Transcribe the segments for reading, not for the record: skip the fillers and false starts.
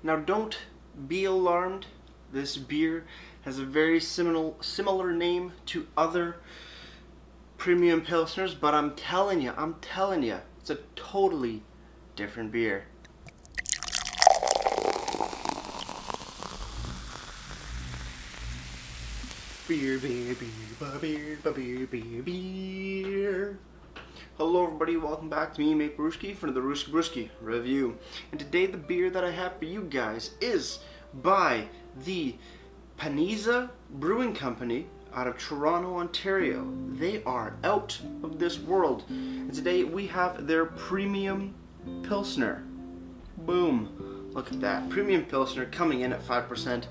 Now don't be alarmed. This beer has a very similar name to other premium Pilsners, but I'm telling you, it's a totally different beer. Beer. Hello everybody, welcome back to me, Mate Brewski, for the Brewski review. And today the beer that I have for you guys is by the Paniza Brewing Company out of Toronto, Ontario. They are out of this world. And today we have their premium Pilsner. Boom. Look at that. Premium Pilsner coming in at 5%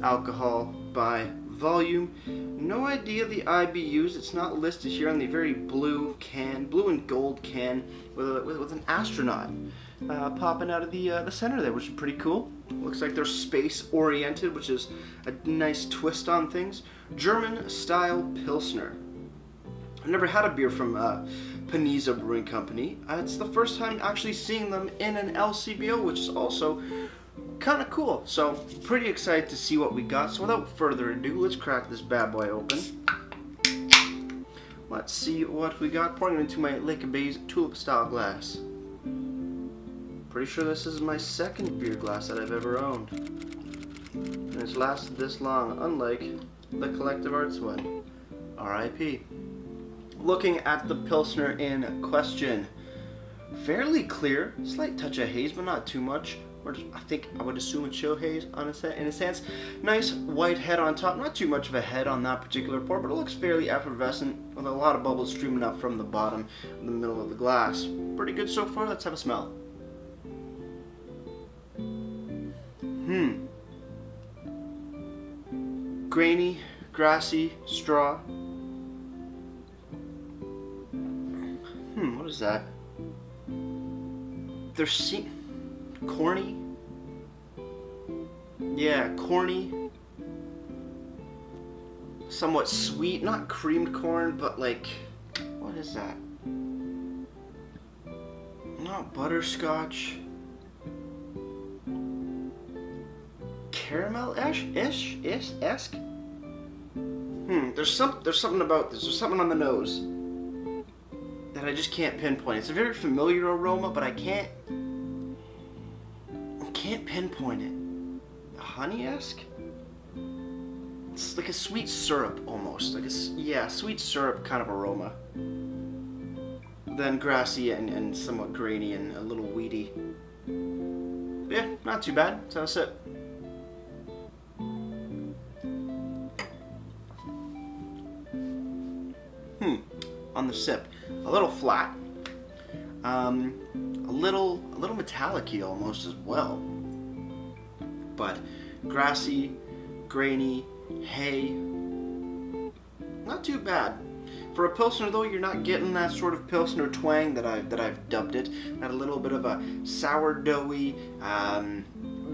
alcohol by volume. No idea the IBUs. It's not listed here on the very blue and gold can with an astronaut popping out of the center there, which is pretty cool. Looks like they're space oriented, which is a nice twist on things. German style Pilsner. I've never had a beer from Paniza Brewing Company. It's the first time actually seeing them in an LCBO, which is also kind of cool. So pretty excited to see what we got. So without further ado, let's crack this bad boy open. Let's see what we got. Pouring it into my Lake of Bays tulip style glass. Pretty sure this is my second beer glass that I've ever owned. And it's lasted this long, unlike the Collective Arts one. R.I.P. Looking at the Pilsner in question. Fairly clear, slight touch of haze, but not too much. I would assume a chill haze in a sense. Nice white head on top. Not too much of a head on that particular pour, but it looks fairly effervescent with a lot of bubbles streaming up from the bottom in the middle of the glass. Pretty good so far. Let's have a smell. Grainy, grassy, straw. What is that? There's corny. Yeah, corny. Somewhat sweet, not creamed corn, but like, what is that? Not butterscotch. Caramel-esque? There's something about this. There's something on the nose that I just can't pinpoint. It's a very familiar aroma, but I can't pinpoint it. Honey-esque? It's like a sweet syrup almost. Sweet syrup kind of aroma. Then grassy and somewhat grainy and a little weedy. Yeah, not too bad. Let's have a sip. On the sip, a little flat, a little metallic-y almost as well, but grassy, grainy, hay, not too bad. For a Pilsner though, you're not getting that sort of Pilsner twang that I've dubbed it. Got a little bit of a sourdoughy,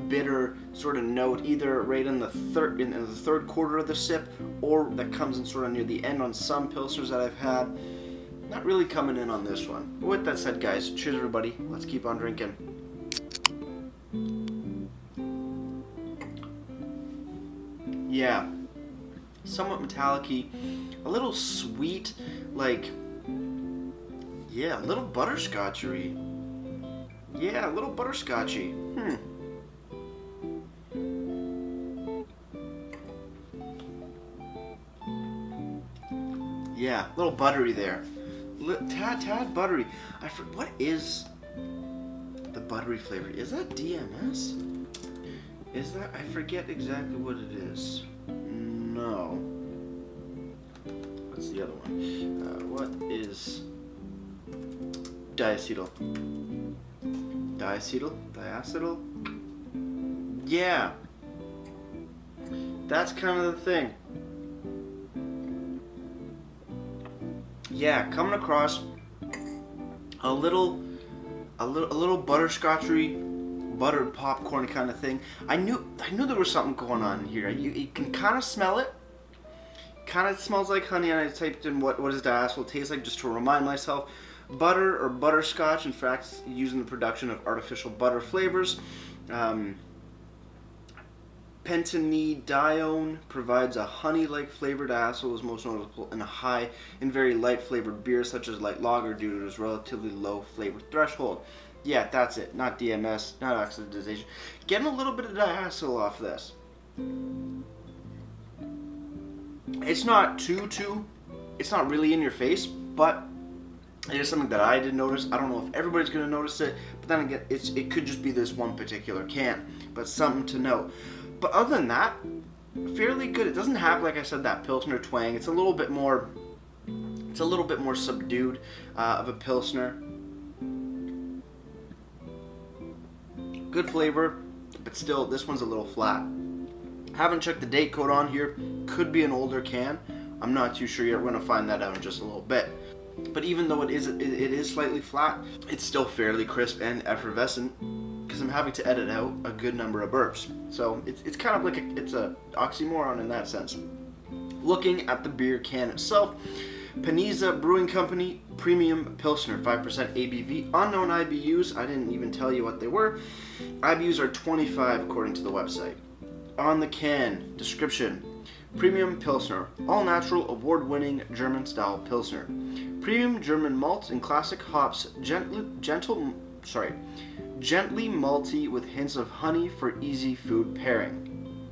bitter sort of note, either right in the third quarter of the sip, or that comes in sort of near the end on some Pilsners that I've had. Not really coming in on this one. But with that said, guys, cheers everybody. Let's keep on drinking. Yeah, somewhat metallic-y, a little sweet, like, yeah, a little butterscotchery. Yeah, a little butterscotchy. Yeah, a little buttery there. Tad buttery. What is the buttery flavor? Is that DMS? Is that? I forget exactly what it is. No. What's the other one? What is diacetyl? Diacetyl? Yeah. That's kind of the thing. Yeah, coming across a little butterscotchery, buttered popcorn kind of thing. I knew there was something going on here. You can kind of smell it. Kind of smells like honey, and I typed in what does diacetyl taste like just to remind myself. Butter or butterscotch, in fact, using the production of artificial butter flavors. Pentanidione provides a honey-like flavored acid, is most noticeable in a high and very light flavored beers such as light lager due to its relatively low flavor threshold. Yeah, that's it. Not DMS, not oxidization. Getting a little bit of diacetyl off this. It's not it's not really in your face, but it is something that I did notice. I don't know if everybody's going to notice it, but then again, it could just be this one particular can, but something to note. But other than that, fairly good. It doesn't have, like I said, that Pilsner twang. It's a little bit more subdued of a Pilsner. Good flavor, but still, this one's a little flat. Haven't checked the date code on here. Could be an older can. I'm not too sure yet. We're going to find that out in just a little bit. But even though it is slightly flat, it's still fairly crisp and effervescent because I'm having to edit out a good number of burps. So it's kind of like it's a oxymoron in that sense. Looking at the beer can itself, Paniza Brewing Company Premium Pilsner, 5% ABV, unknown IBUs. I didn't even tell you what they were. IBUs are 25 according to the website. On the can, description: Premium Pilsner, all-natural, award-winning German-style Pilsner. Premium German malts and classic hops, gently malty with hints of honey for easy food pairing.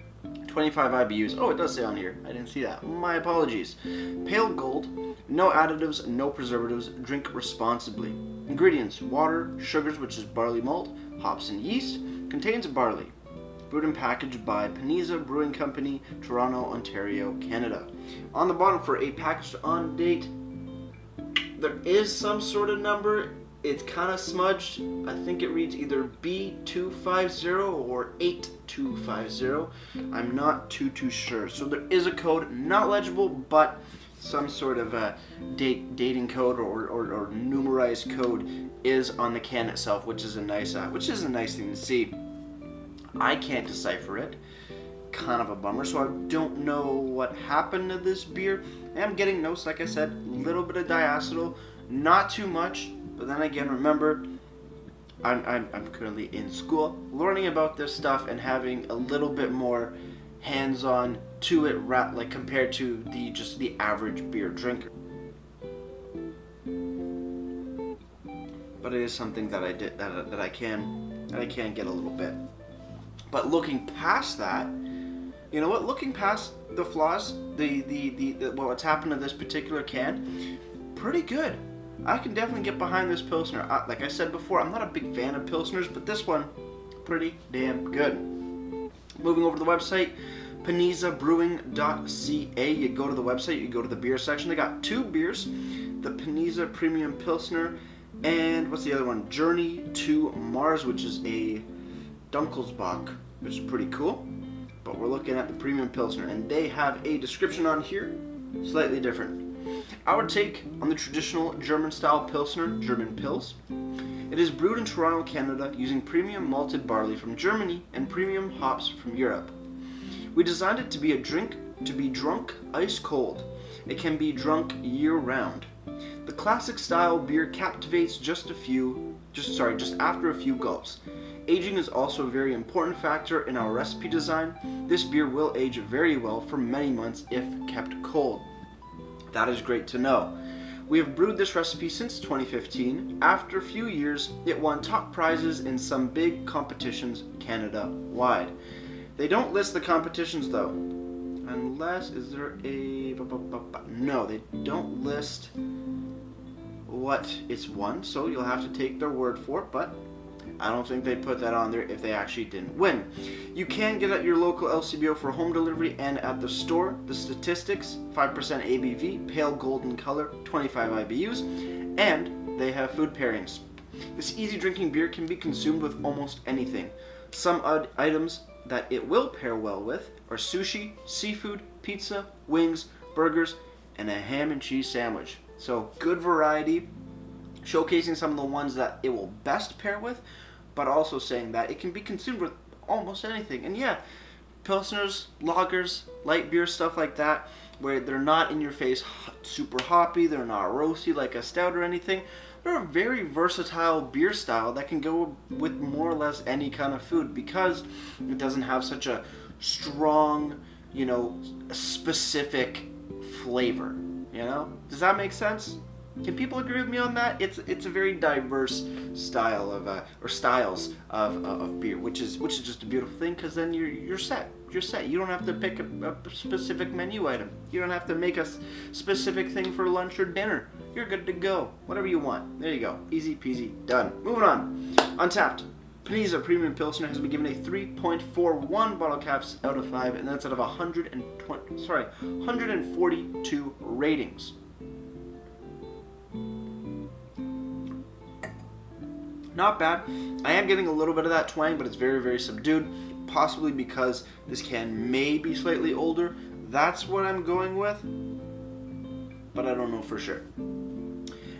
25 IBUs. Oh, it does say on here. I didn't see that. My apologies. Pale gold, no additives, no preservatives. Drink responsibly. Ingredients: water, sugars, which is barley malt, hops and yeast. Contains barley. Brewed and packaged by Paniza Brewing Company, Toronto, Ontario, Canada. On the bottom, for a packaged on date, there is some sort of number. It's kind of smudged. I think it reads either B250 or 8250. I'm not too sure. So there is a code, not legible, but some sort of a dating code or numerized code is on the can itself, which is a nice thing to see. I can't decipher it. Kind of a bummer, so I don't know what happened to this beer. I am getting notes, like I said, a little bit of diacetyl, not too much, but then again, remember, I'm currently in school, learning about this stuff and having a little bit more hands-on to it, like compared to the average beer drinker. But it is something that I can get a little bit. But looking past that, you know what? Looking past the flaws, what's happened to this particular can, pretty good. I can definitely get behind this Pilsner. Like I said before, I'm not a big fan of Pilsners, but this one, pretty damn good. Moving over to the website, panizabrewing.ca. You go to the website, you go to the beer section. They got two beers, the Paniza Premium Pilsner, and what's the other one? Journey to Mars, which is a Dunkelsbach, which is pretty cool. But we're looking at the Premium Pilsner, and they have a description on here, slightly different. Our take on the traditional German-style Pilsner, German Pils. It is brewed in Toronto, Canada, using premium malted barley from Germany and premium hops from Europe. We designed it to be drunk ice cold. It can be drunk year-round. The classic-style beer captivates just after a few gulps. Aging is also a very important factor in our recipe design. This beer will age very well for many months if kept cold. That is great to know. We have brewed this recipe since 2015. After a few years, it won top prizes in some big competitions Canada-wide. They don't list the competitions though. Unless, no, they don't list what it's won, so you'll have to take their word for it, but I don't think they put that on there if they actually didn't win. You can get at your local LCBO for home delivery and at the store. The statistics: 5% ABV, pale golden color, 25 IBUs, and they have food pairings. This easy drinking beer can be consumed with almost anything. Some items that it will pair well with are sushi, seafood, pizza, wings, burgers, and a ham and cheese sandwich. So good variety, showcasing some of the ones that it will best pair with, but also saying that it can be consumed with almost anything. And yeah, Pilsners, lagers, light beer, stuff like that, where they're not in your face super hoppy, they're not roasty like a stout or anything. They're a very versatile beer style that can go with more or less any kind of food because it doesn't have such a strong, specific flavor. Does that make sense? Can people agree with me on that? It's a very diverse style of or styles of beer, which is just a beautiful thing, because then you're set. You're set. You don't have to pick a specific menu item. You don't have to make a specific thing for lunch or dinner. You're good to go. Whatever you want. There you go. Easy peasy. Done. Moving on. Untapped. Paniza Premium Pilsner has been given a 3.41 bottle caps out of 5, and that's out of 142 ratings. Not bad. I am getting a little bit of that twang, but it's very, very subdued. Possibly because this can may be slightly older. That's what I'm going with, but I don't know for sure.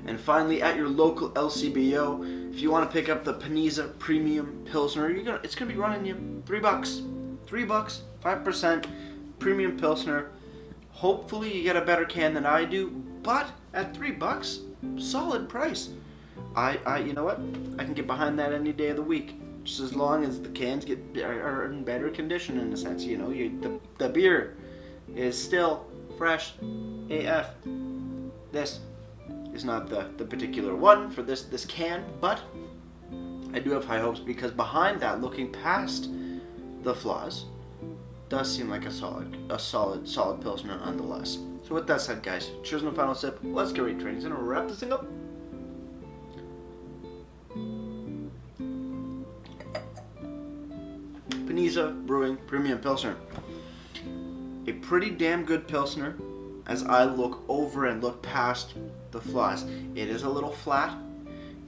And finally, at your local LCBO, if you want to pick up the Paniza Premium Pilsner, it's gonna be running you $3. $3, 5% Premium Pilsner. Hopefully, you get a better can than I do, but at $3, solid price. You know what? I can get behind that any day of the week, just as long as the cans are in better condition, in a sense. The beer is still fresh AF. This is not the particular one for this can, but I do have high hopes, because behind that, looking past the flaws, does seem like a solid Pilsner nonetheless. So with that said, guys, cheers on the final sip. Let's get ratings and wrap this thing up. Paniza Brewing Premium Pilsner. A pretty damn good Pilsner as I look over and look past the flaws. It is a little flat.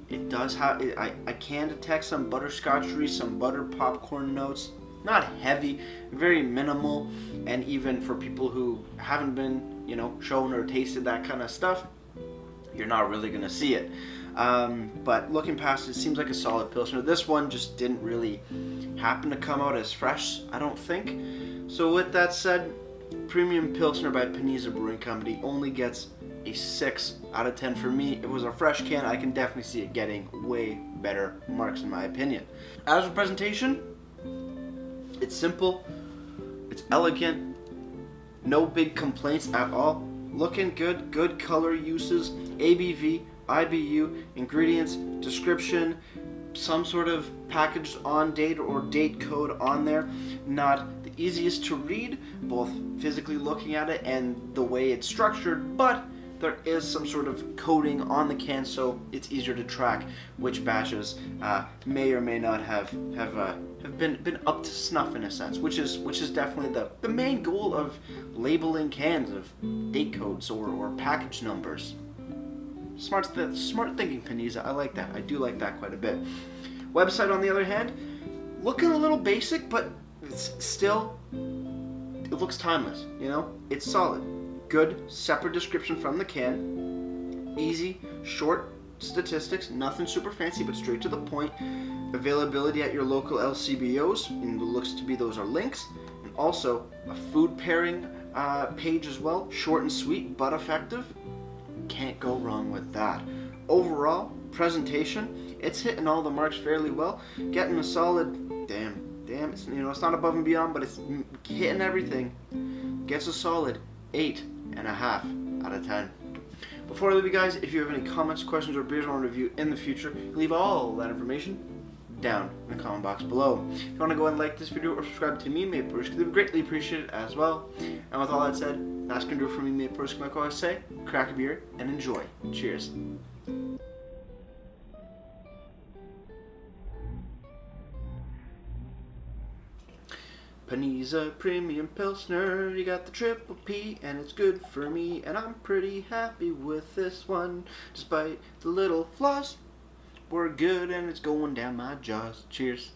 It does have, I can detect some butterscotchery, some butter popcorn notes. Not heavy, very minimal, and even for people who haven't been, shown or tasted that kind of stuff, you're not really going to see it. But looking past it, seems like a solid Pilsner. This one just didn't really happen to come out as fresh, I don't think. So with that said, Premium Pilsner by Paniza Brewing Company only gets a 6 out of 10 for me. If it was a fresh can, I can definitely see it getting way better marks in my opinion. As for presentation, it's simple, it's elegant, no big complaints at all. Looking good, good color uses, ABV, IBU, ingredients, description, some sort of packaged on date or date code on there. Not the easiest to read, both physically looking at it and the way it's structured, but there is some sort of coding on the can, so it's easier to track which batches may or may not have been up to snuff, in a sense, which is definitely the main goal of labeling cans, of date codes or package numbers. Smart thinking, Paniza. I like that. I do like that quite a bit. Website, on the other hand, looking a little basic, but it's still, it looks timeless. It's solid. Good separate description from the can. Easy, short statistics. Nothing super fancy, but straight to the point. Availability at your local LCBOs, and it looks to be those are links, and also a food pairing page as well. Short and sweet, but effective. Can't go wrong with that. Overall presentation, it's hitting all the marks fairly well. Getting a solid, damn, it's not above and beyond, but it's hitting everything. Gets a solid 8.5 out of 10. Before I leave you guys, if you have any comments, questions, or beers I want to review in the future, leave all that information down in the comment box below. If you want to go and like this video or subscribe to me, Mate Brewski, they would greatly appreciate it as well. And with all that said, that's going to do it for me, Mate Brewski. Like I always say, crack a beer and enjoy. Cheers. Paniza Premium Pilsner, you got the triple P, and it's good for me, and I'm pretty happy with this one, despite the little flaws. We're good, and it's going down my jaws. Cheers.